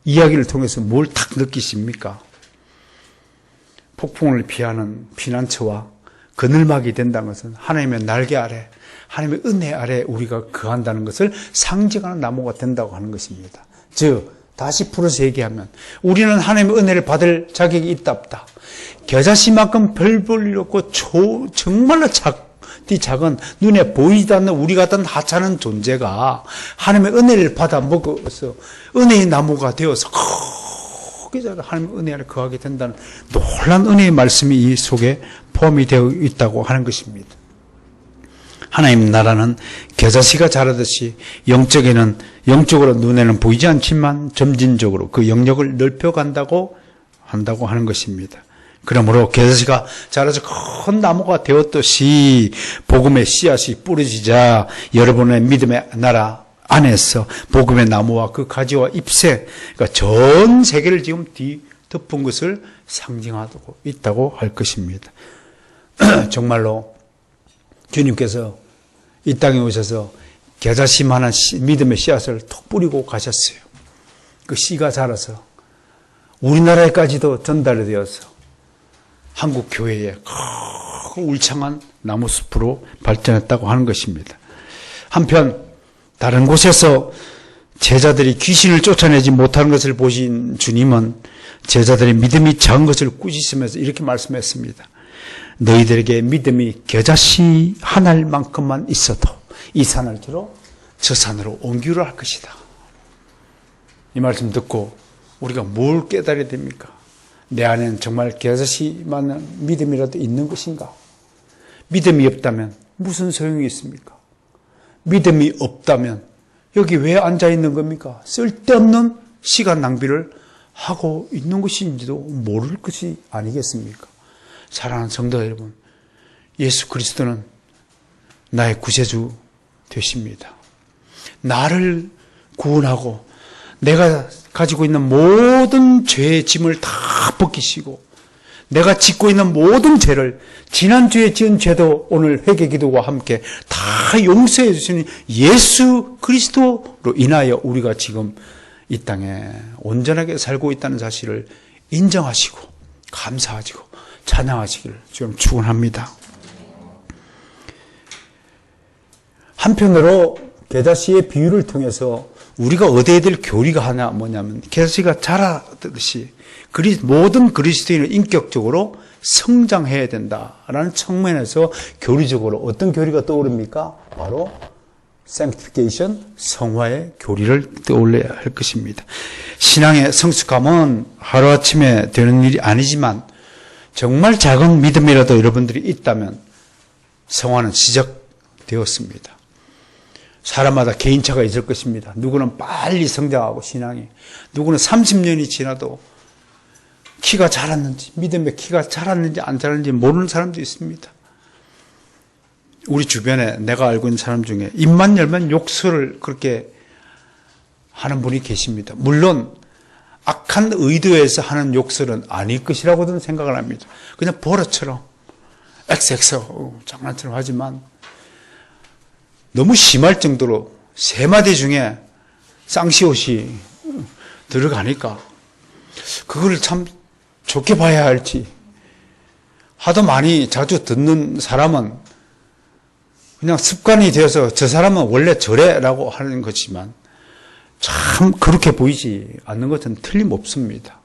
이야기를 통해서 뭘 딱 느끼십니까? 폭풍을 피하는 피난처와 그늘막이 된다는 것은 하나님의 날개 아래, 하나님의 은혜 아래 우리가 거한다는 것을 상징하는 나무가 된다고 하는 것입니다. 즉 다시 풀어서 얘기하면 우리는 하나님의 은혜를 받을 자격이 있다 없다. 겨자씨만큼 별 볼 일 없고 정말로 작은 눈에 보이지 않는 우리 같은 하찮은 존재가 하나님의 은혜를 받아 먹어서 은혜의 나무가 되어서 크게 자라 하나님의 은혜 아래 거하게 된다는 놀라운 은혜의 말씀이 이 속에 포함이 되어 있다고 하는 것입니다. 하나님 나라는 겨자씨가 자라듯이 영적으로 눈에는 보이지 않지만 점진적으로 그 영역을 넓혀간다고 한다고 하는 것입니다. 그러므로 겨자씨가 자라서 큰 나무가 되었듯이 복음의 씨앗이 뿌려지자 여러분의 믿음의 나라 안에서 복음의 나무와 그 가지와 잎새, 그러니까 전 세계를 지금 뒤덮은 것을 상징하고 있다고 할 것입니다. 정말로 주님께서 이 땅에 오셔서 겨자씨만한 믿음의 씨앗을 톡 뿌리고 가셨어요. 그 씨가 자라서 우리나라에까지도 전달이 되어서 한국 교회에 큰 울창한 나무숲으로 발전했다고 하는 것입니다. 한편 다른 곳에서 제자들이 귀신을 쫓아내지 못하는 것을 보신 주님은 제자들의 믿음이 작은 것을 꾸짖으면서 이렇게 말씀했습니다. 너희들에게 믿음이 겨자씨 한 알만큼만 있어도 이 산을 들어 저 산으로 옮기려 할 것이다. 이 말씀 듣고 우리가 뭘 깨달아야 됩니까? 내 안에는 정말 겨자씨만한 믿음이라도 있는 것인가? 믿음이 없다면 무슨 소용이 있습니까? 믿음이 없다면 여기 왜 앉아 있는 겁니까? 쓸데없는 시간 낭비를 하고 있는 것인지도 모를 것이 아니겠습니까? 사랑하는 성도 여러분, 예수 그리스도는 나의 구세주 되십니다. 나를 구원하고 내가 가지고 있는 모든 죄의 짐을 다 벗기시고 내가 짓고 있는 모든 죄를 지난주에 지은 죄도 오늘 회개기도와 함께 다 용서해 주시는 예수 그리스도로 인하여 우리가 지금 이 땅에 온전하게 살고 있다는 사실을 인정하시고 감사하시고 찬양하시기를 지금 축원합니다. 한편으로 겨자씨의 비유를 통해서 우리가 얻어야 될 교리가 하나 뭐냐면 겨자씨가 자라듯이 모든 그리스도인은 인격적으로 성장해야 된다라는 측면에서 교리적으로 어떤 교리가 떠오릅니까? 바로 sanctification, 성화의 교리를 떠올려야 할 것입니다. 신앙의 성숙함은 하루아침에 되는 일이 아니지만 정말 작은 믿음이라도 여러분들이 있다면 성화는 시작되었습니다. 사람마다 개인차가 있을 것입니다. 누구는 빨리 성장하고 신앙이, 누구는 30년이 지나도 키가 자랐는지, 믿음의 키가 자랐는지 안 자랐는지 모르는 사람도 있습니다. 우리 주변에 내가 알고 있는 사람 중에 입만 열면 욕설을 그렇게 하는 분이 계십니다. 물론 악한 의도에서 하는 욕설은 아닐 것이라고는 생각을 합니다. 그냥 버릇처럼 엑스엑스 장난처럼 하지만 너무 심할 정도로 세 마디 중에 쌍시옷이 들어가니까 그걸 참 좋게 봐야 할지 하도 많이 자주 듣는 사람은 그냥 습관이 되어서 저 사람은 원래 저래라고 하는 거지만 참 그렇게 보이지 않는 것은 틀림없습니다.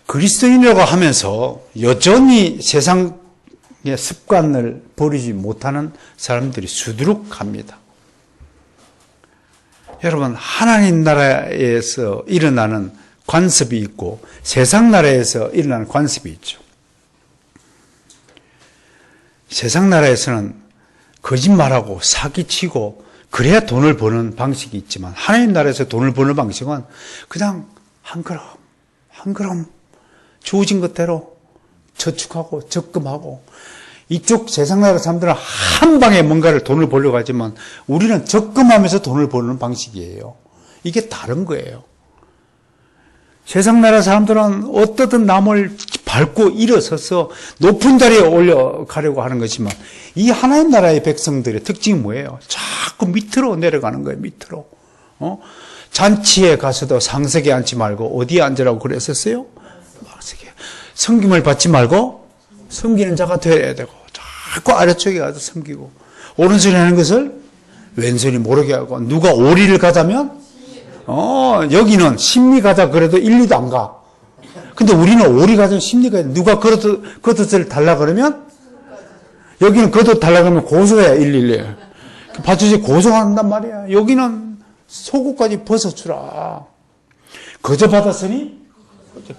그리스도인이라고 하면서 여전히 세상의 습관을 버리지 못하는 사람들이 수두룩합니다. 여러분, 하나님 나라에서 일어나는 관습이 있고 세상 나라에서 일어나는 관습이 있죠. 세상 나라에서는 거짓말하고 사기치고 그래야 돈을 버는 방식이 있지만 하나님 나라에서 돈을 버는 방식은 그냥 한 걸음 주어진 것대로 저축하고 적금하고 이쪽 세상 나라 사람들은 한 방에 뭔가를 돈을 벌려고 하지만 우리는 적금하면서 돈을 버는 방식이에요. 이게 다른 거예요. 세상 나라 사람들은 어떻든 남을 밟고 일어서서 높은 자리에 올려가려고 하는 거지만 이 하나님 나라의 백성들의 특징이 뭐예요? 자꾸 밑으로 내려가는 거예요. 밑으로. 잔치에 가서도 상석에 앉지 말고 어디에 앉으라고 그랬었어요? 망석에. 섬김을 받지 말고 섬기는 자가 되어야 되고 자꾸 아래쪽에 가서 섬기고 오른손이 하는 것을 왼손이 모르게 하고 누가 오리를 가자면 여기는 심리 가자 그래도 1, 2도 안 가. 근데 우리는 오리 가자면 심리가 누가 겉옷을 달라 그러면 여기는 겉옷 달라 그러면 고소해야 112. 받쳐주지 고소한단 말이야. 여기는 속옷까지 벗어주라. 거저 받았으니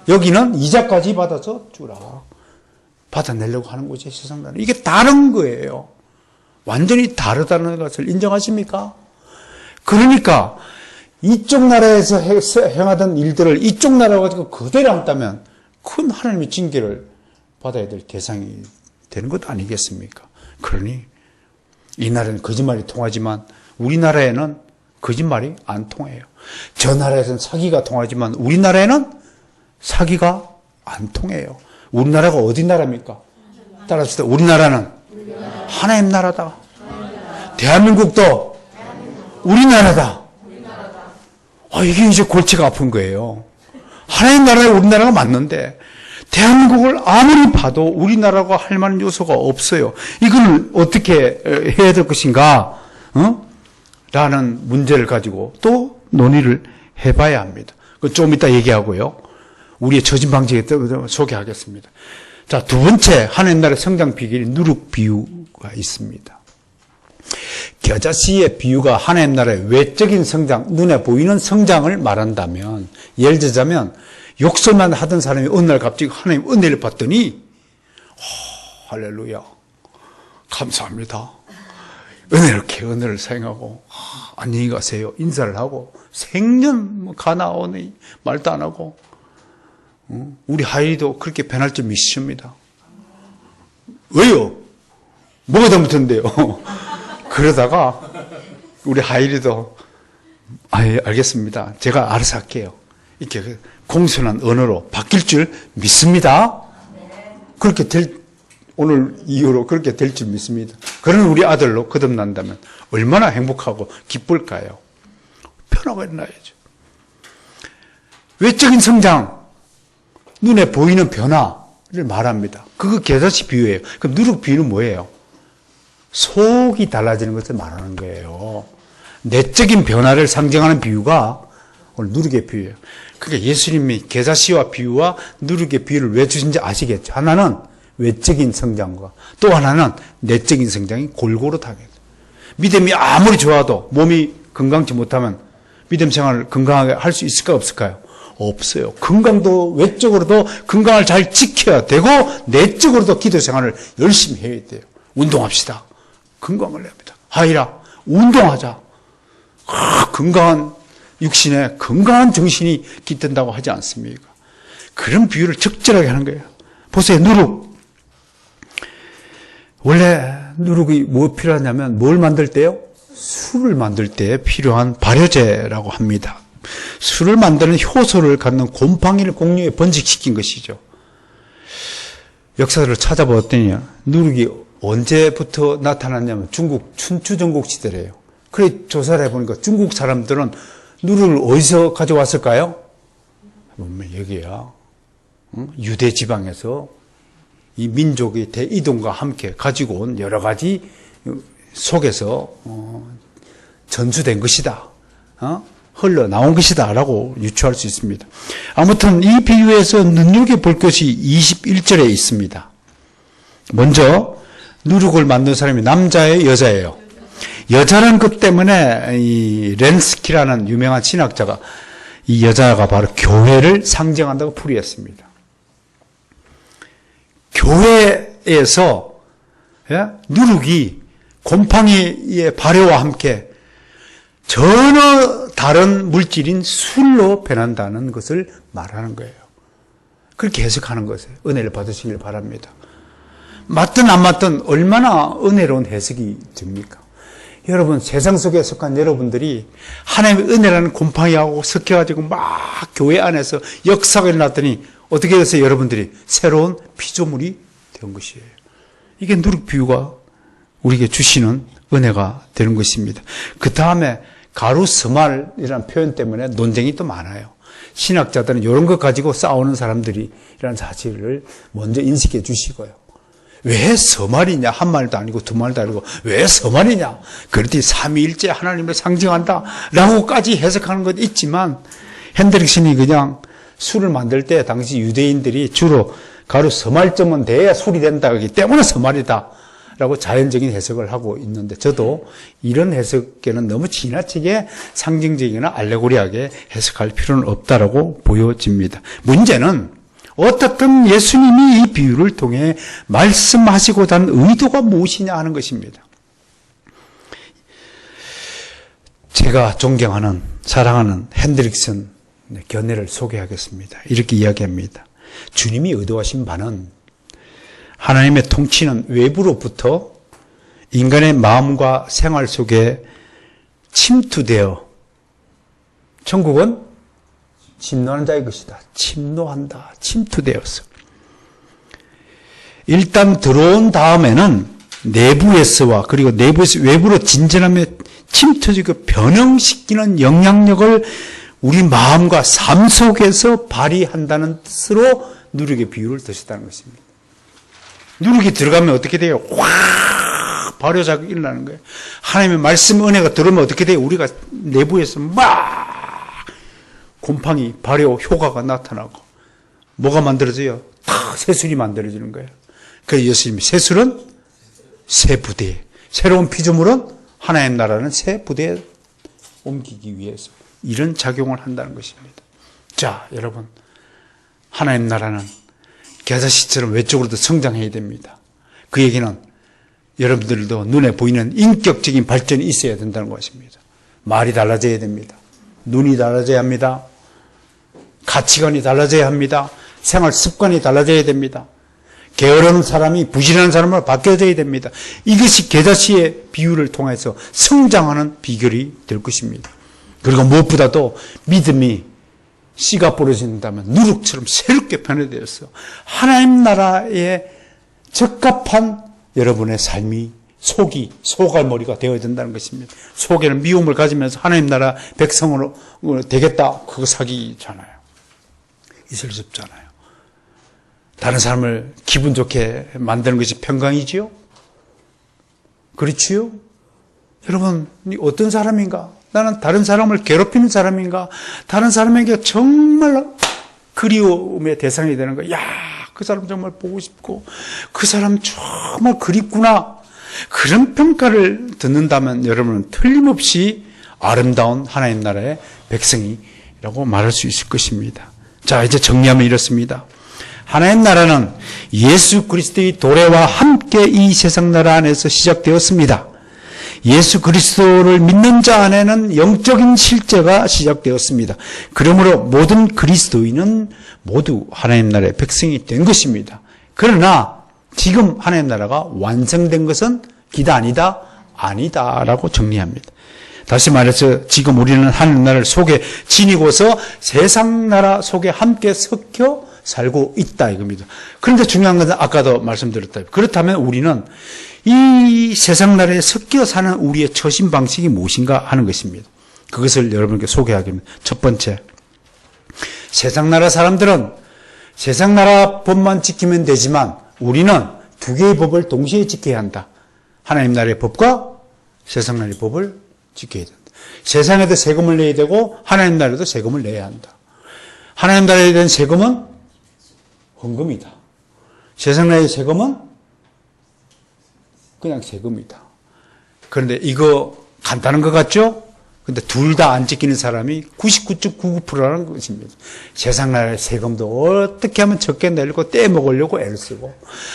여기는 이자까지 받아서 주라. 받아내려고 하는 거지 세상 나라. 이게 다른 거예요. 완전히 다르다는 것을 인정하십니까? 그러니까 이쪽 나라에서 행하던 일들을 이쪽 나라 가지고 그대로 한다면 큰 하나님의 징계를 받아야 될 대상이 되는 것 아니겠습니까? 그러니 이 나라는 거짓말이 통하지만 우리나라에는 거짓말이 안 통해요. 저 나라에서는 사기가 통하지만 우리나라에는 사기가 안 통해요. 우리나라가 어디 나라입니까? 따라서 우리나라는 하나님 나라다. 대한민국도 우리나라다. 이게 이제 골치가 아픈 거예요. 하나님 나라에 우리나라가 맞는데 대한민국을 아무리 봐도 우리나라가 할 만한 요소가 없어요. 이걸 어떻게 해야 될 것인가? 라는 문제를 가지고 또 논의를 해봐야 합니다. 좀 이따 얘기하고요. 우리의 처진 방지에 소개하겠습니다. 자, 두 번째 하나님 나라의 성장 비결이 누룩 비유가 있습니다. 겨자씨의 비유가 하나님 나라의 외적인 성장, 눈에 보이는 성장을 말한다면, 예를 들자면 욕설만 하던 사람이 어느 날 갑자기 하나님 은혜를 받더니 할렐루야, 감사합니다, 은혜를 사용하고 안녕히 가세요 인사를 하고 생년 가나오니 말도 안 하고, 우리 하일이도 그렇게 변할 점 있습니다. 왜요? 뭐가 잘못했는데요? 그러다가 우리 하일이도 알겠습니다, 제가 알아서 할게요, 이렇게 공손한 언어로 바뀔 줄 믿습니다. 그렇게 오늘 이후로 그렇게 될 줄 믿습니다. 그런 우리 아들로 거듭난다면 얼마나 행복하고 기쁠까요? 변화가 일어나야죠. 외적인 성장, 눈에 보이는 변화를 말합니다. 그거 겨자씨 비유예요. 그럼 누룩 비유는 뭐예요? 속이 달라지는 것을 말하는 거예요. 내적인 변화를 상징하는 비유가 오늘 누룩의 비유예요. 그러니까 예수님이 겨자씨와 비유와 누룩의 비유를 왜 주신지 아시겠죠? 하나는 외적인 성장과 또 하나는 내적인 성장이 골고루 타게. 믿음이 아무리 좋아도 몸이 건강치 못하면 믿음 생활을 건강하게 할 수 있을까 없을까요? 없어요. 건강도 외적으로도 건강을 잘 지켜야 되고 내적으로도 기도 생활을 열심히 해야 돼요. 운동합시다. 건강을 냅니다. 하이라, 운동하자. 건강한 육신에 건강한 정신이 깃든다고 하지 않습니까? 그런 비유를 적절하게 하는 거예요. 보세요, 누룩. 원래 누룩이 뭐 필요하냐면 뭘 만들 때요? 술을 만들 때 필요한 발효제라고 합니다. 술을 만드는 효소를 갖는 곰팡이를 공룡에 번식시킨 것이죠. 역사를 찾아보았더니 누룩이 언제부터 나타났냐면 중국 춘추전국 시대래요. 그래 조사를 해보니까 중국 사람들은 누룩을 어디서 가져왔을까요? 여기야, 유대 지방에서 이 민족의 대이동과 함께 가지고 온 여러 가지 속에서 전수된 것이다, 흘러나온 것이다 라고 유추할 수 있습니다. 아무튼 이 비유에서 눈여겨볼 것이 21절에 있습니다. 먼저 누룩을 만든 사람이 남자예요, 여자예요? 여자라는 것 때문에 이 렌스키라는 유명한 신학자가 이 여자가 바로 교회를 상징한다고 풀이했습니다. 교회에서 누룩이 곰팡이의 발효와 함께 전혀 다른 물질인 술로 변한다는 것을 말하는 거예요. 그렇게 해석하는 것이에요. 은혜를 받으시길 바랍니다. 맞든 안 맞든 얼마나 은혜로운 해석이 됩니까? 여러분, 세상 속에 속한 여러분들이 하나님의 은혜라는 곰팡이하고 섞여가지고 막 교회 안에서 역사가 일어났더니 어떻게 해서 여러분들이 새로운 피조물이 된 것이에요. 이게 누룩 비유가 우리에게 주시는 은혜가 되는 것입니다. 그 다음에 가루스말이라는 표현 때문에 논쟁이 또 많아요. 신학자들은 이런 것 가지고 싸우는 사람들이라는 사실을 먼저 인식해 주시고요. 왜 서말이냐? 한 말도 아니고 두 말도 아니고 왜 서말이냐? 그렇듯이 삼위일체 하나님을 상징한다 라고까지 해석하는 것 있지만, 핸드릭슨이 그냥 술을 만들 때 당시 유대인들이 주로 가루 서말점은 돼야 술이 된다기 때문에 서말이다 라고 자연적인 해석을 하고 있는데, 저도 이런 해석에는 너무 지나치게 상징적이나 알레고리하게 해석할 필요는 없다라고 보여집니다. 문제는 어떻든 예수님이 이 비유를 통해 말씀하시고자 하는 의도가 무엇이냐 하는 것입니다. 제가 존경하는 사랑하는 핸드릭슨 견해를 소개하겠습니다. 이렇게 이야기합니다. 주님이 의도하신 바는 하나님의 통치는 외부로부터 인간의 마음과 생활 속에 침투되어 천국은 침노하는 자의 것이다. 침노한다. 침투되었어. 일단 들어온 다음에는 내부에서와 그리고 내부에서 외부로 진전하며 침투지고 변형시키는 영향력을 우리 마음과 삶 속에서 발휘한다는 뜻으로 누룩의 비유를 드셨다는 것입니다. 누룩이 들어가면 어떻게 돼요? 확 발효작용이 일어나는 거예요. 하나님의 말씀 은혜가 들어오면 어떻게 돼요? 우리가 내부에서 막 곰팡이 발효 효과가 나타나고 뭐가 만들어져요? 다 새술이 만들어지는 거예요. 그래서 예수님이 새술은 새 부대, 새로운 피조물은 하나님 나라는 새 부대에 옮기기 위해서 이런 작용을 한다는 것입니다. 자, 여러분, 하나님 나라는 겨자씨처럼 외적으로도 성장해야 됩니다. 그 얘기는 여러분들도 눈에 보이는 인격적인 발전이 있어야 된다는 것입니다. 말이 달라져야 됩니다. 눈이 달라져야 합니다. 가치관이 달라져야 합니다. 생활 습관이 달라져야 됩니다. 게으른 사람이 부실한 사람으로 바뀌어져야 됩니다. 이것이 겨자씨의 비유를 통해서 성장하는 비결이 될 것입니다. 그리고 무엇보다도 믿음이 씨가 부러진다면 누룩처럼 새롭게 변화되어서 하나님 나라에 적합한 여러분의 삶이 소갈머리가 되어야 된다는 것입니다. 속에는 미움을 가지면서 하나님 나라 백성으로 되겠다. 그거 사기잖아요. 있을 수 없잖아요. 다른 사람을 기분 좋게 만드는 것이 평강이지요? 그렇지요? 여러분, 어떤 사람인가? 나는 다른 사람을 괴롭히는 사람인가? 다른 사람에게 정말 그리움의 대상이 되는 거야. 야, 그 사람 정말 보고 싶고, 그 사람 정말 그립구나. 그런 평가를 듣는다면 여러분은 틀림없이 아름다운 하나님 나라의 백성이라고 말할 수 있을 것입니다. 자, 이제 정리하면 이렇습니다. 하나님 나라는 예수 그리스도의 도래와 함께 이 세상 나라 안에서 시작되었습니다. 예수 그리스도를 믿는 자 안에는 영적인 실제가 시작되었습니다. 그러므로 모든 그리스도인은 모두 하나님 나라의 백성이 된 것입니다. 그러나 지금 하나님 나라가 완성된 것은 기다 아니다? 아니다라고 정리합니다. 다시 말해서 지금 우리는 하나님 나라를 속에 지니고서 세상 나라 속에 함께 섞여 살고 있다 이겁니다. 그런데 중요한 것은 아까도 말씀드렸다. 그렇다면 우리는 이 세상 나라에 섞여 사는 우리의 처신 방식이 무엇인가 하는 것입니다. 그것을 여러분께 소개하겠습니다. 첫 번째, 세상 나라 사람들은 세상 나라 법만 지키면 되지만 우리는 두 개의 법을 동시에 지켜야 한다. 하나님 나라의 법과 세상 나라의 법을 지켜야 된다. 세상에도 세금을 내야 되고 하나님 나라에도 세금을 내야 한다. 하나님 나라에 대한 세금은 헌금이다. 세상 나라의 세금은 그냥 세금이다. 그런데 이거 간단한 것 같죠? 근데 둘 다 안 지키는 사람이 99.99%라는 것입니다. 세상 나라의 세금도 어떻게 하면 적게 내려고 떼먹으려고 애를 쓰고,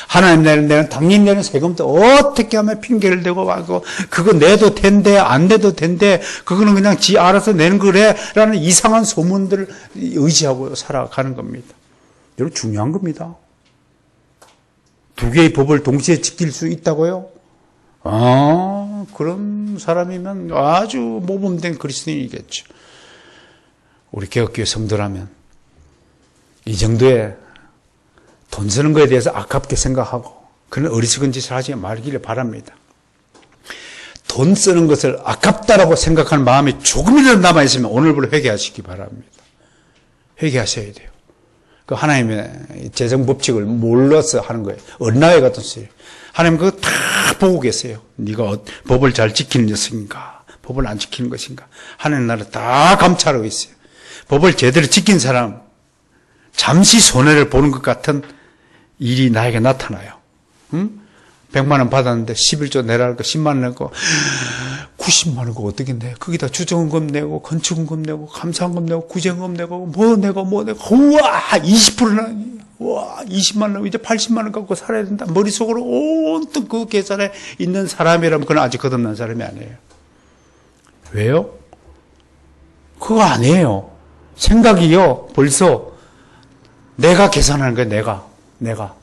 하나님 내는 당신 내는 세금도 어떻게 하면 핑계를 대고 하고, 그거 내도 된대, 안 내도 된대, 그거는 그냥 지 알아서 내는 거래, 라는 이상한 소문들을 의지하고 살아가는 겁니다. 여러분, 중요한 겁니다. 두 개의 법을 동시에 지킬 수 있다고요? 그런 사람이면 아주 모범된 그리스도인이겠죠. 우리 개혁교회 성도라면 이 정도의 돈 쓰는 거에 대해서 아깝게 생각하고 그런 어리석은 짓을 하지 말기를 바랍니다. 돈 쓰는 것을 아깝다라고 생각하는 마음이 조금이라도 남아있으면 오늘부로 회개하시기 바랍니다. 회개하셔야 돼요. 그 하나님의 재정법칙을 몰라서 하는 거예요. 언나회 같은 소리. 하나님 그거 다 보고 계세요. 네가 법을 잘 지키는 녀석인가, 법을 안 지키는 것인가. 하나님 나라 다 감찰하고 있어요. 법을 제대로 지킨 사람, 잠시 손해를 보는 것 같은 일이 나에게 나타나요. 100만 원 받았는데 11조 내라고 10만 원 내고 90만 원 그거 어떻게 내? 거기다 주정금 내고 건축금 내고 감사금 내고 구제금 내고 뭐 내고 우와 20%나 와 20만 원 이제 80만 원 갖고 살아야 된다. 머릿속으로 온통 그 계산에 있는 사람이라면 그건 아직 거듭난 사람이 아니에요. 왜요? 그거 아니에요. 생각이요. 벌써 내가 계산하는 거예요. 내가.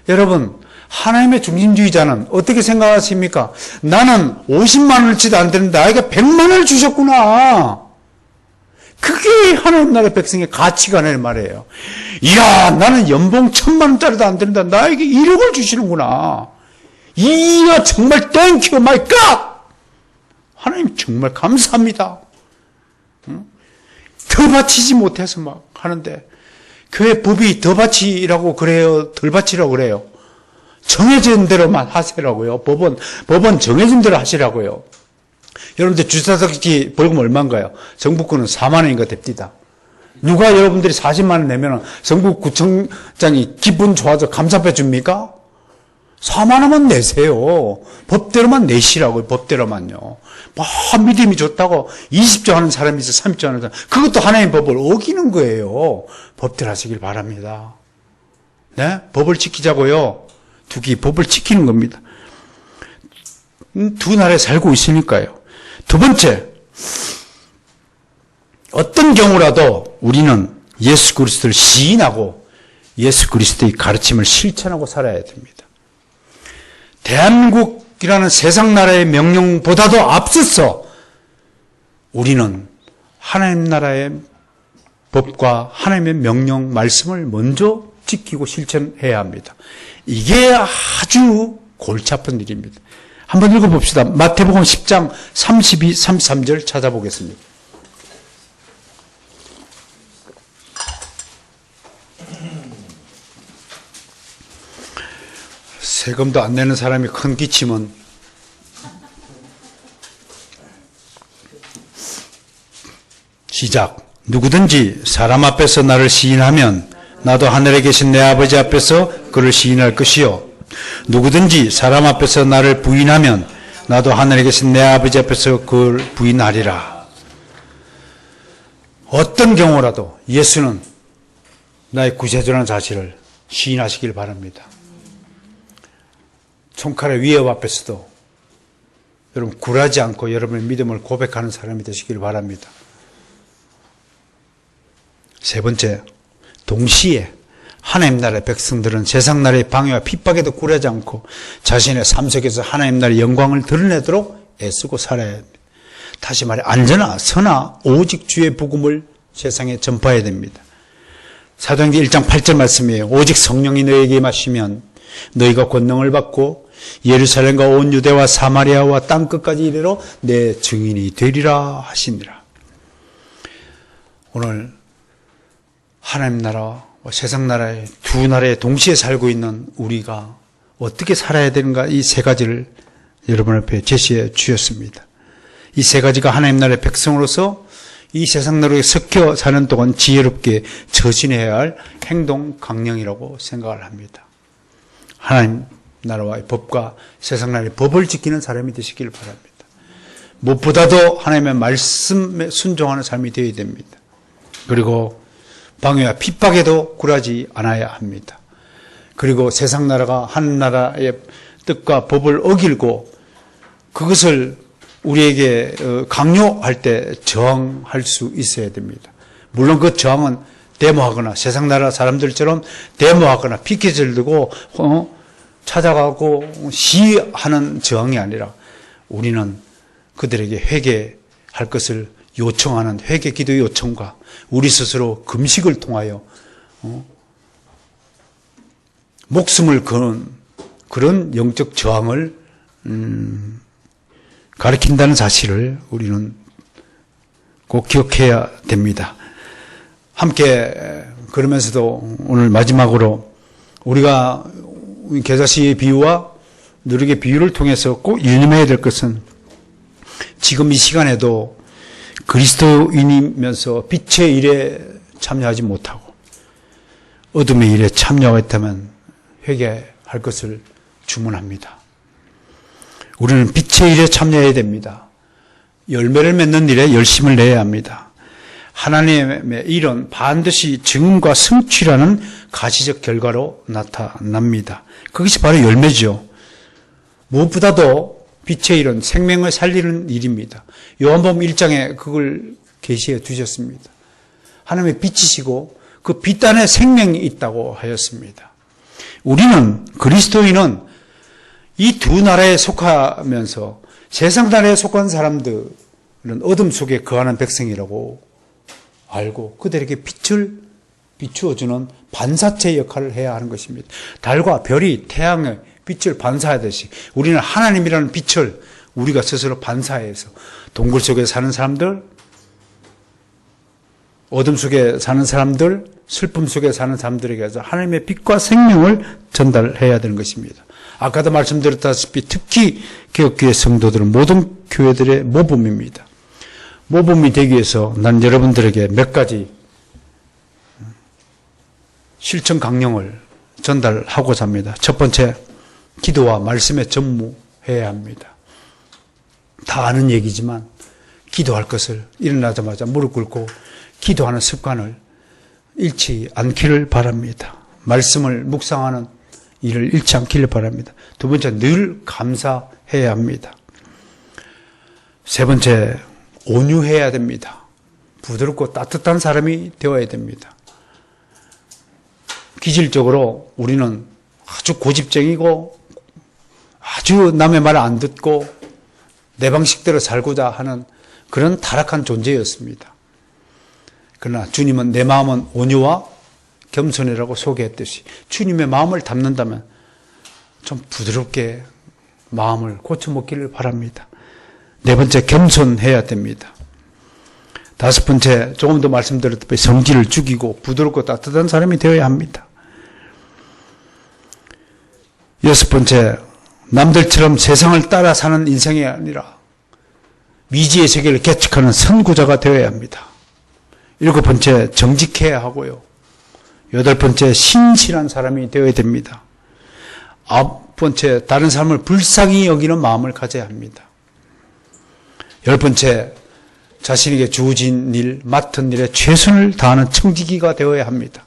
여러분, 하나님의 중심주의자는 어떻게 생각하십니까? 나는 50만 원어치도 안 되는데 나에게 100만 원을 주셨구나. 그게 하나님 나라의 백성의 가치관의 말이에요. 이야, 나는 연봉 1,000만 원짜리도 안 되는데 나에게 1억을 주시는구나. 이야, 정말 땡큐 마이 갓. 하나님 정말 감사합니다. 더 바치지 못해서 막 하는데 교회 법이 더 바치라고 그래요? 덜 바치라고 그래요? 정해진 대로만 하시라고요. 법은 정해진 대로 하시라고요. 여러분들 주차석기 벌금 얼마인가요? 정부구는 4만 원인가 됩니다. 누가 여러분들이 40만 원 내면 정부구청장이 기분 좋아서 감사패 줍니까? 4만 원만 내세요. 법대로만 내시라고요. 법대로만요. 믿음이 좋다고 20조 하는 사람이 있어 30조 하는 사람. 그것도 하나님 법을 어기는 거예요. 법대로 하시길 바랍니다. 네? 법을 지키자고요. 법을 지키는 겁니다. 두 나라에 살고 있으니까요. 두 번째, 어떤 경우라도 우리는 예수 그리스도를 시인하고 예수 그리스도의 가르침을 실천하고 살아야 됩니다. 대한민국이라는 세상 나라의 명령보다도 앞서서 우리는 하나님 나라의 법과 하나님의 명령 말씀을 먼저 지키고 실천해야 합니다. 이게 아주 골치 아픈 일입니다. 한번 읽어봅시다. 마태복음 10장 32, 33절 찾아보겠습니다. 세금도 안 내는 사람이 큰 기침은 시작. 누구든지 사람 앞에서 나를 시인하면 나도 하늘에 계신 내 아버지 앞에서 그를 시인할 것이요. 누구든지 사람 앞에서 나를 부인하면 나도 하늘에 계신 내 아버지 앞에서 그를 부인하리라. 어떤 경우라도 예수는 나의 구세주라는 사실을 시인하시길 바랍니다. 총칼의 위협 앞에서도 여러분 굴하지 않고 여러분의 믿음을 고백하는 사람이 되시길 바랍니다. 세 번째, 동시에 하나님 나라의 백성들은 세상 나라의 방해와 핍박에도 굴하지 않고 자신의 삶 속에서 하나님 나라의 영광을 드러내도록 애쓰고 살아야 합니다. 다시 말해 안전하 선하 오직 주의 복음을 세상에 전파해야 됩니다. 사도행전 1장 8절 말씀이에요. 오직 성령이 너에게 임하시면 너희가 권능을 받고 예루살렘과 온 유대와 사마리아와 땅끝까지 이르러 내 증인이 되리라 하시니라. 오늘 하나님 나라와 세상 나라의 두 나라에 동시에 살고 있는 우리가 어떻게 살아야 되는가, 이 세 가지를 여러분 앞에 제시해 주셨습니다. 이 세 가지가 하나님 나라의 백성으로서 이 세상 나라에 섞여 사는 동안 지혜롭게 처신해야 할 행동 강령이라고 생각을 합니다. 하나님 나라와의 법과 세상 나라의 법을 지키는 사람이 되시길 바랍니다. 무엇보다도 하나님의 말씀에 순종하는 삶이 되어야 됩니다. 그리고 방해와 핍박에도 굴하지 않아야 합니다. 그리고 세상 나라가 하나님 나라의 뜻과 법을 어길고 그것을 우리에게 강요할 때 저항할 수 있어야 됩니다. 물론 그 저항은 데모하거나 세상 나라 사람들처럼 데모하거나 피켓을 들고 찾아가고 시위하는 저항이 아니라 우리는 그들에게 회개할 것을 요청하는 회개 기도 요청과 우리 스스로 금식을 통하여 목숨을 거는 그런 영적 저항을 가르친다는 사실을 우리는 꼭 기억해야 됩니다. 함께 그러면서도 오늘 마지막으로 우리가 겨자씨의 비유와 누룩의 비유를 통해서 꼭 유념해야 될 것은 지금 이 시간에도 그리스도인이면서 빛의 일에 참여하지 못하고 어둠의 일에 참여하겠다면 회개할 것을 주문합니다. 우리는 빛의 일에 참여해야 됩니다. 열매를 맺는 일에 열심을 내야 합니다. 하나님의 일은 반드시 증언과 성취라는 가시적 결과로 나타납니다. 그것이 바로 열매죠. 무엇보다도 빛의 일은 생명을 살리는 일입니다. 요한복음 1장에 그걸 계시해 주셨습니다. 하나님의 빛이시고 그 빛 안에 생명이 있다고 하였습니다. 우리는 그리스도인은 이 두 나라에 속하면서 세상 나라에 속한 사람들은 어둠 속에 거하는 백성이라고 알고 그들에게 빛을 비추어주는 반사체 역할을 해야 하는 것입니다. 달과 별이 태양의 빛을 반사하듯이 우리는 하나님이라는 빛을 우리가 스스로 반사해서 동굴 속에 사는 사람들, 어둠 속에 사는 사람들, 슬픔 속에 사는 사람들에게 하나님의 빛과 생명을 전달해야 되는 것입니다. 아까도 말씀드렸다시피 특히 개혁교회 성도들은 모든 교회들의 모범입니다. 모범이 되기 위해서 난 여러분들에게 몇 가지 실천 강령을 전달하고자 합니다. 첫 번째, 기도와 말씀에 전무해야 합니다. 다 아는 얘기지만 기도할 것을 일어나자마자 무릎 꿇고 기도하는 습관을 잃지 않기를 바랍니다. 말씀을 묵상하는 일을 잃지 않기를 바랍니다. 두 번째, 늘 감사해야 합니다. 세 번째, 온유해야 됩니다. 부드럽고 따뜻한 사람이 되어야 됩니다. 기질적으로 우리는 아주 고집쟁이고 아주 남의 말을 안 듣고 내 방식대로 살고자 하는 그런 타락한 존재였습니다. 그러나 주님은 내 마음은 온유와 겸손이라고 소개했듯이 주님의 마음을 담는다면 좀 부드럽게 마음을 고쳐먹기를 바랍니다. 네 번째, 겸손해야 됩니다. 다섯 번째, 조금 더 말씀드렸듯이 성질을 죽이고 부드럽고 따뜻한 사람이 되어야 합니다. 여섯 번째, 남들처럼 세상을 따라 사는 인생이 아니라 미지의 세계를 개척하는 선구자가 되어야 합니다. 일곱 번째, 정직해야 하고요. 여덟 번째, 신실한 사람이 되어야 됩니다. 아홉 번째, 다른 사람을 불쌍히 여기는 마음을 가져야 합니다. 열 번째, 자신에게 주어진 일, 맡은 일에 최선을 다하는 청지기가 되어야 합니다.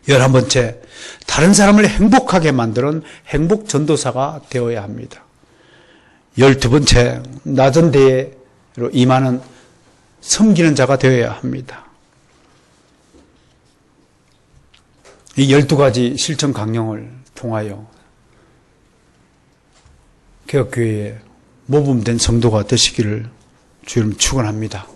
11번째, 다른 사람을 행복하게 만드는 행복 전도사가 되어야 합니다. 12번째, 낮은 대로 임하는 섬기는 자가 되어야 합니다. 이 12가지 실천 강령을 통하여 개혁교회의 모범된 성도가 되시기를 주님 축원합니다.